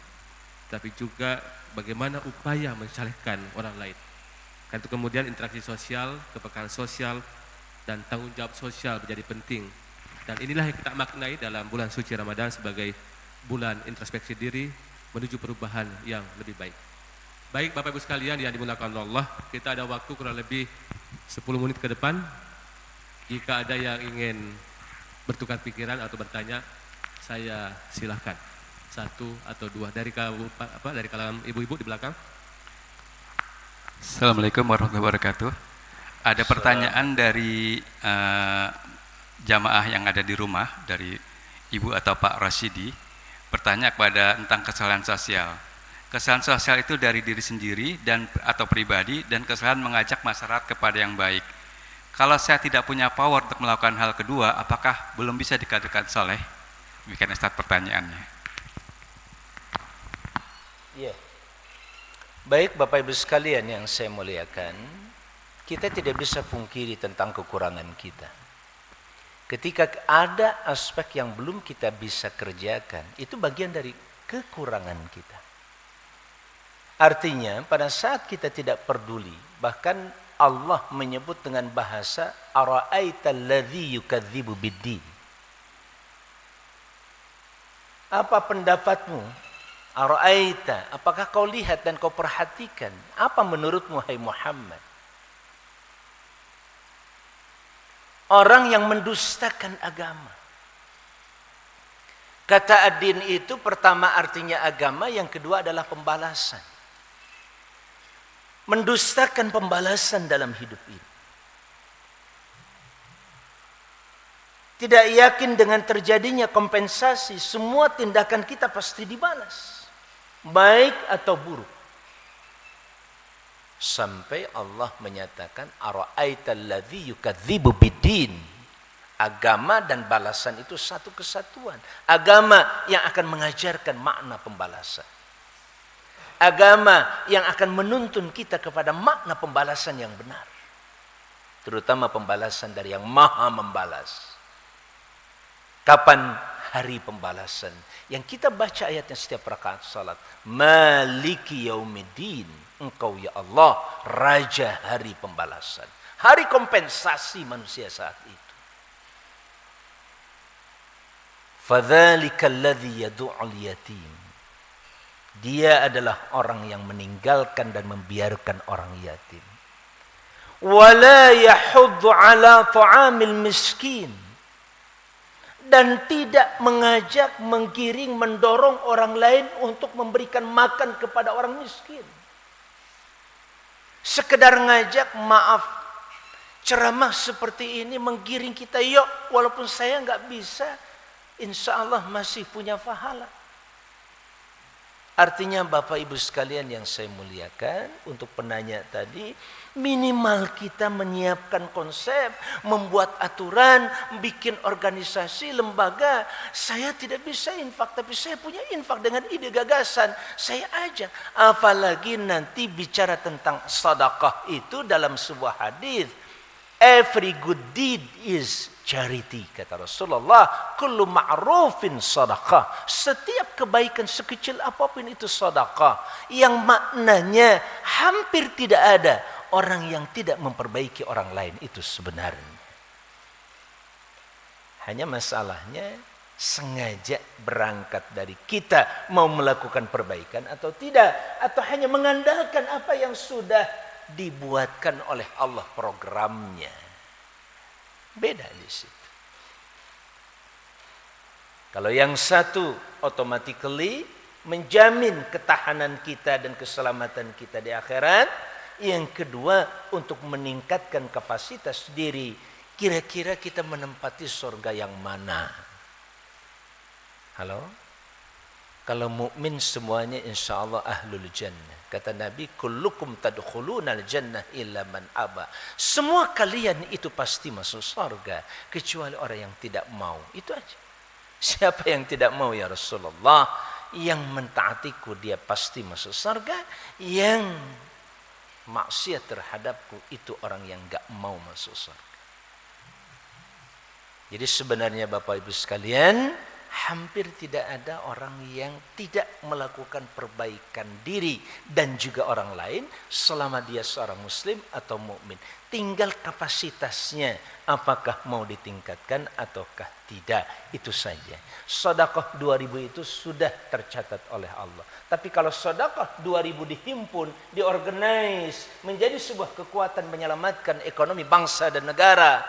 tapi juga bagaimana upaya mensalehkan orang lain. Karena itu kemudian interaksi sosial, kepekaan sosial, dan tanggung jawab sosial menjadi penting. Dan inilah yang kita maknai dalam bulan suci Ramadan sebagai bulan introspeksi diri menuju perubahan yang lebih baik. Baik Bapak Ibu sekalian yang dimuliakan Allah, kita ada waktu kurang lebih 10 menit ke depan. Jika ada yang ingin bertukar pikiran atau bertanya, saya silahkan. 1 atau 2 dari kalangan ibu-ibu di belakang. Assalamualaikum warahmatullahi wabarakatuh. Ada pertanyaan dari jamaah yang ada di rumah, dari Ibu atau Pak Rasyidi, bertanya kepada tentang kesalahan sosial. Kesalahan sosial itu dari diri sendiri dan atau pribadi, dan kesalahan mengajak masyarakat kepada yang baik. Kalau saya tidak punya power untuk melakukan hal kedua, apakah belum bisa dikatakan soleh? Demikian Ustaz pertanyaannya. Ya. Baik Bapak Ibu sekalian yang saya muliakan, kita tidak bisa pungkiri tentang kekurangan kita. Ketika ada aspek yang belum kita bisa kerjakan, itu bagian dari kekurangan kita. Artinya pada saat kita tidak peduli, bahkan Allah menyebut dengan bahasa ara'aital ladzi yukadzibu biddin. Apa pendapatmu? Ara'aita, apakah kau lihat dan kau perhatikan? Apa menurutmu hai Muhammad? Orang yang mendustakan agama. Kata ad-din itu pertama artinya agama, yang kedua adalah pembalasan. Mendustakan pembalasan dalam hidup ini. Tidak yakin dengan terjadinya kompensasi, semua tindakan kita pasti dibalas, baik atau buruk. Sampai Allah menyatakan ara'aital ladzi yukadzibu biddin. Agama dan balasan itu satu kesatuan. Agama yang akan mengajarkan makna pembalasan. Agama yang akan menuntun kita kepada makna pembalasan yang benar. Terutama pembalasan dari yang maha membalas. Kapan hari pembalasan? Yang kita baca ayatnya setiap rakaat salat. Maliki yaumiddin. Engkau ya Allah, Raja hari pembalasan. Hari kompensasi manusia saat itu. Fadzalika alladzi yad'ul yatim. Dia adalah orang yang meninggalkan dan membiarkan orang yatim. Wala yahuddu ala ta'amil miskin. Dan tidak mengajak, menggiring, mendorong orang lain untuk memberikan makan kepada orang miskin. Sekedar ngajak, maaf, ceramah seperti ini menggiring kita, yuk walaupun saya nggak bisa, insya Allah masih punya pahala. Artinya Bapak Ibu sekalian yang saya muliakan, untuk penanya tadi, minimal kita menyiapkan konsep, membuat aturan, bikin organisasi, lembaga. Saya tidak bisa infak, tapi saya punya infak dengan ide gagasan. Saya ajak. Apalagi nanti bicara tentang sedekah itu dalam sebuah hadis. Every good deed is charity, kata Rasulullah. Kullu ma'rufin sedekah. Setiap kebaikan sekecil apapun itu sedekah. Yang maknanya hampir tidak ada orang yang tidak memperbaiki orang lain itu sebenarnya. Hanya masalahnya sengaja berangkat dari kita mau melakukan perbaikan atau tidak, atau hanya mengandalkan apa yang sudah dibuatkan oleh Allah programnya. Beda di situ. Kalau yang satu automatically menjamin ketahanan kita dan keselamatan kita di akhirat, yang kedua untuk meningkatkan kapasitas diri. Kira-kira kita menempati surga yang mana? Halo? Kalau mukmin semuanya insya Allah ahlul jannah. Kata Nabi, kullukum tadkhulunal jannah illa man aba. Semua kalian itu pasti masuk surga kecuali orang yang tidak mau. Itu aja. Siapa yang tidak mau ya Rasulullah? Yang mentaatiku dia pasti masuk surga. Yang maksiat terhadapku itu orang yang enggak mau masuk surga. Jadi sebenarnya Bapak Ibu sekalian, hampir tidak ada orang yang tidak melakukan perbaikan diri dan juga orang lain selama dia seorang muslim atau mukmin. Tinggal kapasitasnya apakah mau ditingkatkan ataukah tidak, itu saja. Sedekah 2000 itu sudah tercatat oleh Allah. Tapi kalau sedekah 2000 dihimpun, diorganize menjadi sebuah kekuatan menyelamatkan ekonomi bangsa dan negara,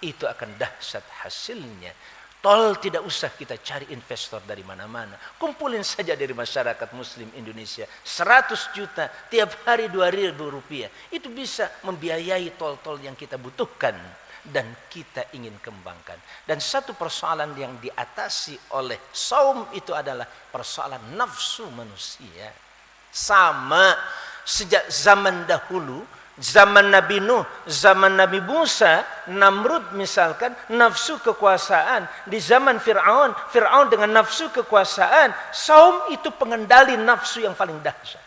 itu akan dahsyat hasilnya. Tol tidak usah kita cari investor dari mana-mana. Kumpulin saja dari masyarakat muslim Indonesia 100 juta tiap hari 2.000 rupiah. Itu bisa membiayai tol-tol yang kita butuhkan dan kita ingin kembangkan. Dan satu persoalan yang diatasi oleh saum itu adalah persoalan nafsu manusia. Sama sejak zaman dahulu, zaman Nabi Nuh, zaman Nabi Musa, Namrud misalkan, nafsu kekuasaan. Di zaman Fir'aun, Fir'aun dengan nafsu kekuasaan. Saum itu pengendali nafsu yang paling dahsyat.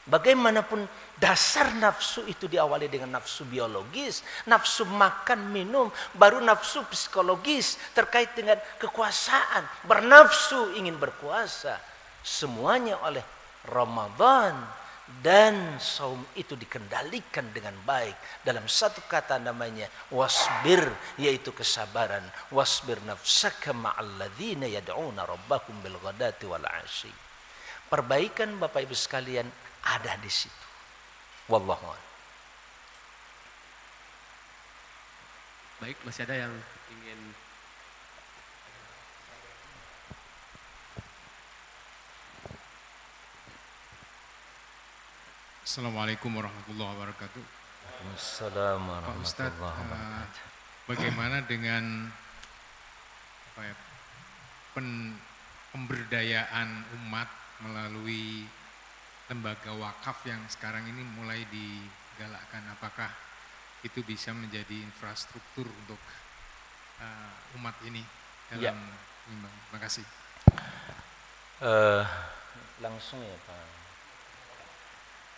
Bagaimanapun dasar nafsu itu diawali dengan nafsu biologis, nafsu makan, minum, baru nafsu psikologis terkait dengan kekuasaan. Bernafsu ingin berkuasa. Semuanya oleh Ramadan dan saum itu dikendalikan dengan baik dalam satu kata namanya wasbir, yaitu kesabaran. Wasbir nafsaka ma'al ladzina yad'una rabbahum bil ghadati wal 'ashyi. Perbaikan Bapak Ibu sekalian ada di situ. Wallahu a'lam. Baik, masih ada yang ingin Assalamualaikum warahmatullahi wabarakatuh. Assalamualaikum Pak Ustadz, warahmatullahi wabarakatuh. bagaimana dengan pemberdayaan umat melalui lembaga wakaf yang sekarang ini mulai digalakkan? Apakah itu bisa menjadi infrastruktur untuk umat ini dalam imbang? Terima kasih. Langsung ya Pak.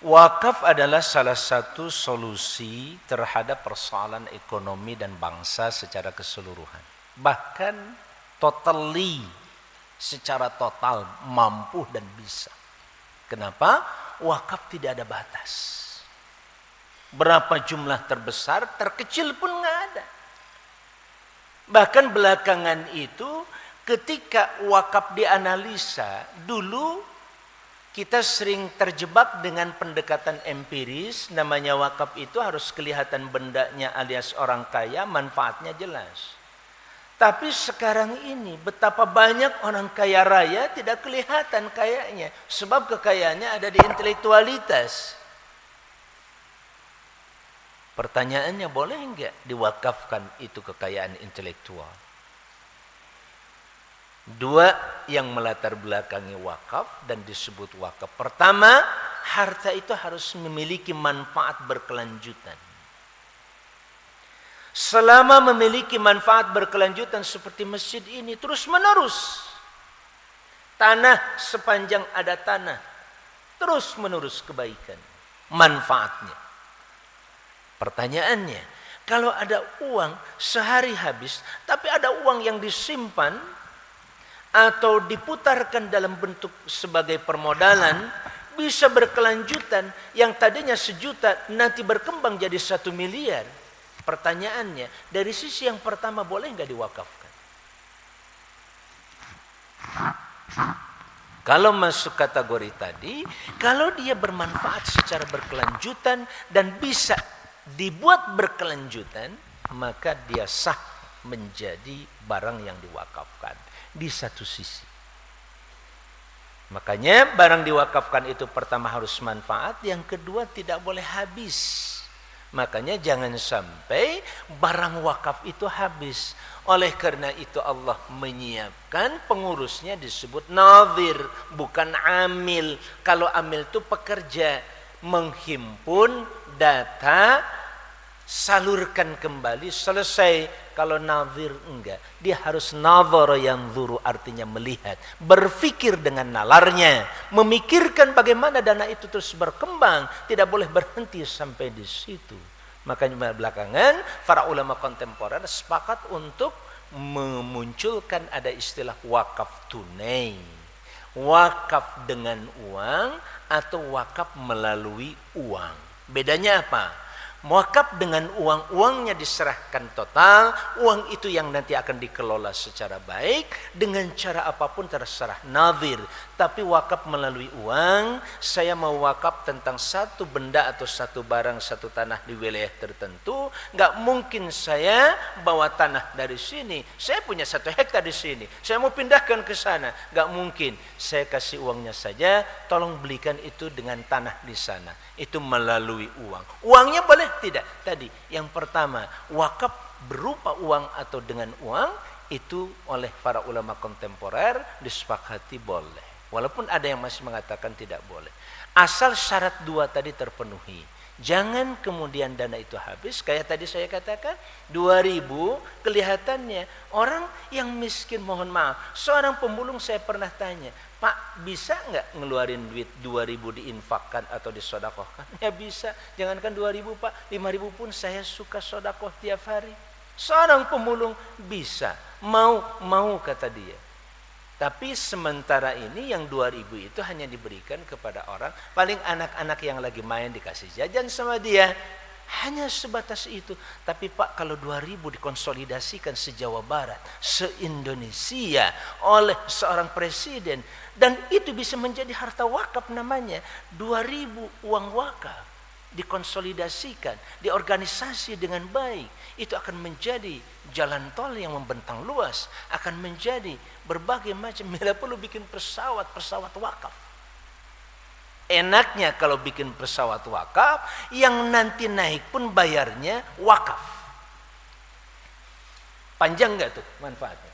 Wakaf adalah salah satu solusi terhadap persoalan ekonomi dan bangsa secara keseluruhan. Bahkan totally, secara total mampu dan bisa. Kenapa? Wakaf tidak ada batas. Berapa jumlah terbesar, terkecil pun nggak ada. Bahkan belakangan itu ketika wakaf dianalisa, dulu kita sering terjebak dengan pendekatan empiris, namanya wakaf itu harus kelihatan bendanya alias orang kaya, manfaatnya jelas. Tapi sekarang ini betapa banyak orang kaya raya tidak kelihatan kayanya, sebab kekayaannya ada di intelektualitas. Pertanyaannya, boleh enggak diwakafkan itu kekayaan intelektual? Dua yang melatar belakangi wakaf dan disebut wakaf. Pertama, harta itu harus memiliki manfaat berkelanjutan. Selama memiliki manfaat berkelanjutan seperti masjid ini terus menerus, tanah sepanjang ada tanah, terus menerus kebaikan manfaatnya. Pertanyaannya, kalau ada uang sehari habis, tapi ada uang yang disimpan atau diputarkan dalam bentuk sebagai permodalan, bisa berkelanjutan, yang tadinya 1 juta nanti berkembang jadi 1 miliar. Pertanyaannya, dari sisi yang pertama boleh nggak diwakafkan? Kalau masuk kategori tadi, kalau dia bermanfaat secara berkelanjutan dan bisa dibuat berkelanjutan, maka dia sah menjadi barang yang diwakafkan. Di satu sisi, makanya barang diwakafkan itu pertama harus manfaat, yang kedua tidak boleh habis. Makanya jangan sampai barang wakaf itu habis. Oleh karena itu Allah menyiapkan pengurusnya disebut nadhir, bukan amil. Kalau amil itu pekerja, menghimpun data, salurkan kembali, selesai. Kalau nadhir enggak, dia harus nadhara yang zuru, artinya melihat, berpikir dengan nalarnya, memikirkan bagaimana dana itu terus berkembang, tidak boleh berhenti sampai di situ. Makanya belakangan para ulama kontemporer sepakat untuk memunculkan ada istilah wakaf tunai, wakaf dengan uang atau wakaf melalui uang. Bedanya apa? Wakaf dengan uangnya diserahkan total, uang itu yang nanti akan dikelola secara baik, dengan cara apapun terserah nadhir. Tapi wakaf melalui uang, saya mau wakaf tentang satu benda atau satu barang, satu tanah di wilayah tertentu, nggak mungkin saya bawa tanah dari sini, saya punya 1 hektar di sini, saya mau pindahkan ke sana, nggak mungkin. Saya kasih uangnya saja, tolong belikan itu dengan tanah di sana. Itu melalui uang. Uangnya boleh tidak? Tadi yang pertama, wakaf berupa uang atau dengan uang, itu oleh para ulama kontemporer disepakati boleh. Walaupun ada yang masih mengatakan tidak boleh. Asal syarat 2 tadi terpenuhi. Jangan kemudian dana itu habis. Kayak tadi saya katakan 2.000 kelihatannya orang yang miskin, mohon maaf. Seorang pemulung saya pernah tanya, Pak, bisa nggak ngeluarin duit 2.000 diinfakkan atau disodakohkan? Ya bisa. Jangankan 2.000 Pak, 5.000 pun saya suka sodakoh tiap hari. Seorang pemulung bisa, mau kata dia. Tapi sementara ini yang 2.000 itu hanya diberikan kepada orang, paling anak-anak yang lagi main dikasih jajan sama dia. Hanya sebatas itu. Tapi Pak, kalau 2.000 dikonsolidasikan se-Jawa Barat, se-Indonesia oleh seorang presiden, dan itu bisa menjadi harta wakaf namanya, 2.000 uang wakaf dikonsolidasikan, diorganisasi dengan baik, itu akan menjadi jalan tol yang membentang luas, akan menjadi berbagai macam. Bila perlu bikin pesawat wakaf. Enaknya kalau bikin pesawat wakaf, yang nanti naik pun bayarnya wakaf. Panjang nggak tuh manfaatnya?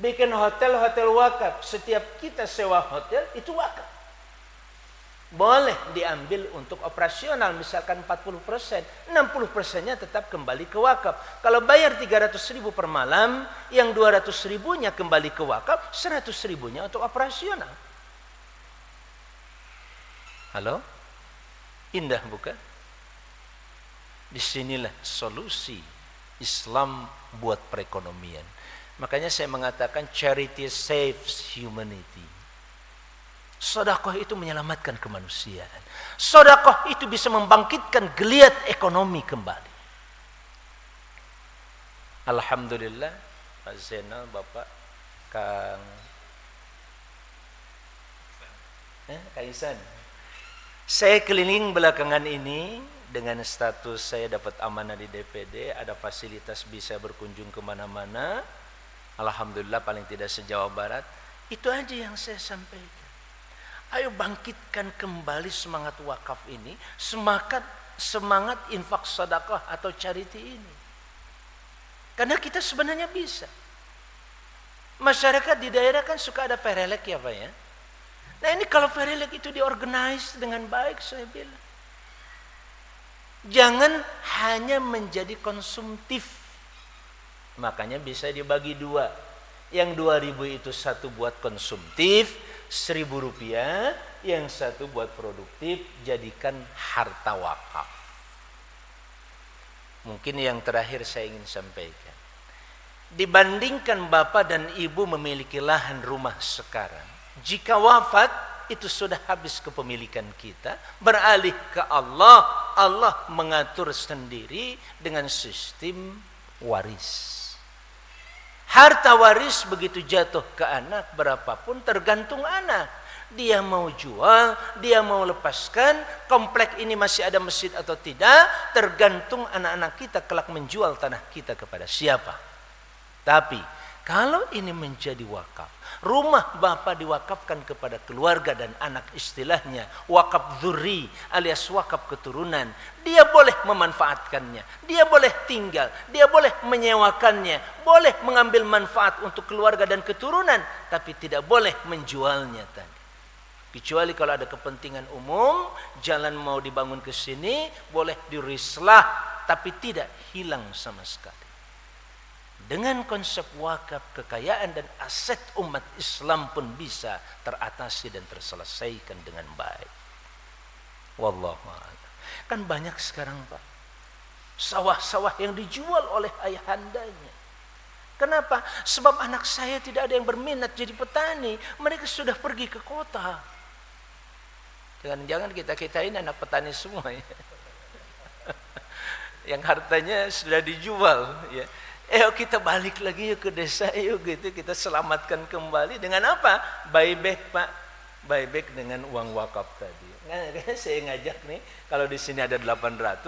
Bikin hotel wakaf, setiap kita sewa hotel itu wakaf. Boleh diambil untuk operasional, misalkan 40%, 60%-nya tetap kembali ke wakaf. Kalau bayar 300.000 per malam, yang 200.000-nya kembali ke wakaf, 100.000-nya untuk operasional. Halo? Indah bukan? Disinilah solusi Islam buat perekonomian. Makanya saya mengatakan charity saves humanity. Sedekah itu menyelamatkan kemanusiaan. Sedekah itu bisa membangkitkan geliat ekonomi kembali. Alhamdulillah, Pak Zainal, Bapak, Kang Isan. Saya keliling belakangan ini dengan status saya dapat amanah di DPD, ada fasilitas bisa berkunjung kemana-mana. Alhamdulillah paling tidak se-Jawa Barat. Itu aja yang saya sampaikan. Ayo bangkitkan kembali semangat wakaf ini, semangat infak sedekah atau charity ini. Karena kita sebenarnya bisa. Masyarakat di daerah kan suka ada perelek ya Pak ya. Nah ini kalau perelek itu diorganize dengan baik, saya bilang. Jangan hanya menjadi konsumtif. Makanya bisa dibagi 2. Yang 2.000 itu satu buat konsumtif, Rp1.000, yang satu buat produktif, jadikan harta wakaf. Mungkin yang terakhir saya ingin sampaikan. Dibandingkan bapak dan ibu memiliki lahan rumah sekarang, jika wafat itu sudah habis kepemilikan kita, beralih ke Allah, Allah mengatur sendiri dengan sistem waris. Harta waris begitu jatuh ke anak, berapapun tergantung anak. Dia mau jual, dia mau lepaskan, komplek ini masih ada masjid atau tidak, tergantung anak-anak kita kelak menjual tanah kita kepada siapa. Tapi kalau ini menjadi wakaf, Rumah bapak diwakafkan kepada keluarga dan anak, istilahnya wakaf dzurri alias wakaf keturunan. Dia boleh memanfaatkannya, dia boleh tinggal, dia boleh menyewakannya, boleh mengambil manfaat untuk keluarga dan keturunan, tapi tidak boleh menjualnya tadi. Kecuali kalau ada kepentingan umum, jalan mau dibangun ke sini, boleh dirislah, tapi tidak hilang sama sekali. Dengan konsep wakaf, kekayaan dan aset umat Islam pun bisa teratasi dan terselesaikan dengan baik. Wallahu a'lam. Kan banyak sekarang Pak, sawah-sawah yang dijual oleh ayahandanya. Kenapa? Sebab anak saya tidak ada yang berminat jadi petani. Mereka sudah pergi ke kota. Jangan-jangan kita ini anak petani semua ya. Yang hartanya sudah dijual ya. Kita balik lagi yuk ke desa yuk gitu, kita selamatkan kembali dengan apa? Buyback Pak, buyback dengan uang wakaf tadi. Nah, saya ngajak nih, kalau di sini ada 800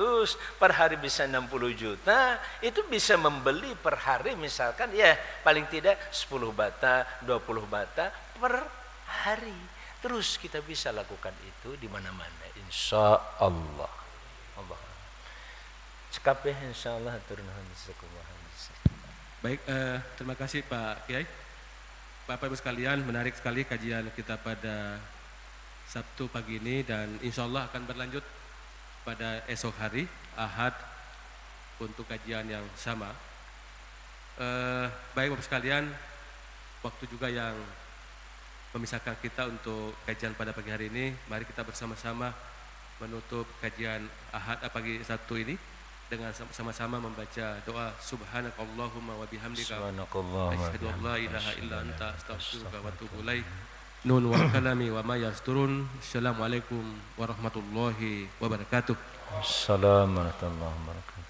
per hari bisa 60 juta, itu bisa membeli per hari misalkan ya paling tidak 10 bata, 20 bata per hari. Terus kita bisa lakukan itu di mana-mana insya Allah. Allah. Cekap ya insya Allah turun. Baik, terima kasih Pak Kiai. Bapak Ibu sekalian, menarik sekali kajian kita pada Sabtu pagi ini dan insya Allah akan berlanjut pada esok hari Ahad untuk kajian yang sama. Baik Bapak sekalian, waktu juga yang memisahkan kita untuk kajian pada pagi hari ini. Mari kita bersama-sama menutup kajian Ahad pagi Sabtu ini dengan sama-sama membaca doa subhanakallahumma wa bihamdika asyhadu an la ilaha illa anta astaghfiruka wa atubu ilaik. Nun wal kalami wa ma yasturun. Assalamualaikum warahmatullahi wabarakatuh. Assalamualaikum warahmatullahi wabarakatuh.